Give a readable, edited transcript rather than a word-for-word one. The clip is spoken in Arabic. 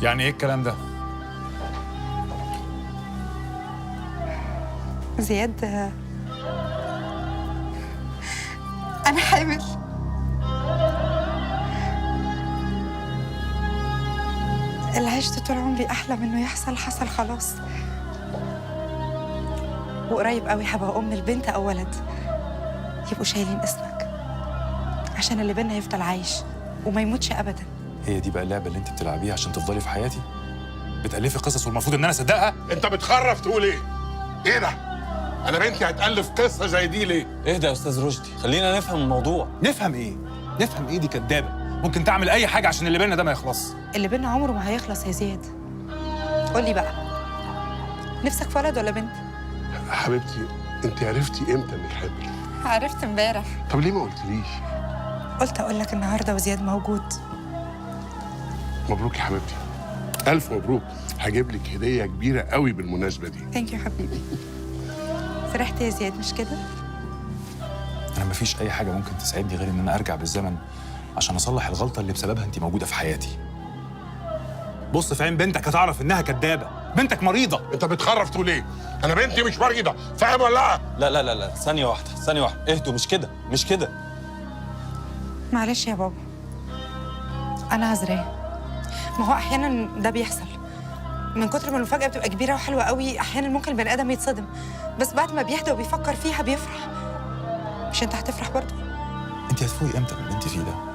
يعني ايه الكلام ده؟ زياد، أنا حامل. اللي عشت طول عمري أحلم إنه يحصل حصل خلاص. وقريب قوي هبقى أم البنت أو ولد يبقوا شايلين اسمك، عشان اللي بينا يفضل عايش وما يموتش أبدا. هي دي بقى اللعبه اللي انت بتلعبيها عشان تفضلي في حياتي؟ بتألفي قصص والمفروض ان انا اصدقها؟ انت بتخرف تقول ايه؟ ايه ده؟ انا بنتي هتألف قصه زي دي ليه؟ اهدى يا استاذ رشدي، خلينا نفهم الموضوع. نفهم ايه؟ نفهم ايه؟ دي كدابه ممكن تعمل اي حاجه عشان اللي بينا ده ما يخلص. اللي بينا عمره ما هيخلص يا زياد. قول لي بقى، نفسك في ولد ولا بنت؟ حبيبتي انت عرفتي امتى انك حامل؟ عرفت امبارح. طب ليه ما قلتليش؟ قلت أقول لك النهارده وزياد موجود. مبروك يا حبيبتي، الف مبروك. هجيب لك هديه كبيره قوي بالمناسبه دي. ثانك يو حبيبي. فرحت يا زياد مش كده؟ انا مفيش اي حاجه ممكن تساعدني غير ان انا ارجع بالزمن عشان اصلح الغلطه اللي بسببها انت موجوده في حياتي. بص في عين بنتك هتعرف انها كدابه، بنتك مريضه. انت بتخرف تقول ايه؟ انا بنتي مش مريضه، فاهم ولا لا؟ لا لا لا لا، ثانية واحدة ثانية واحدة، اهدوا. مش كده مش كده. معلش يا بابا، أنا عذراه. ما هو أحيانا ده بيحصل من كتر ما المفاجأة بتبقى كبيرة وحلوة قوي. أحيانا ممكن البني آدم يتصدم، بس بعد ما بيهدى وبيفكر فيها بيفرح. مش أنت هتفرح برضه؟ انت هتفوقي امتى من اللي انت فيه ده؟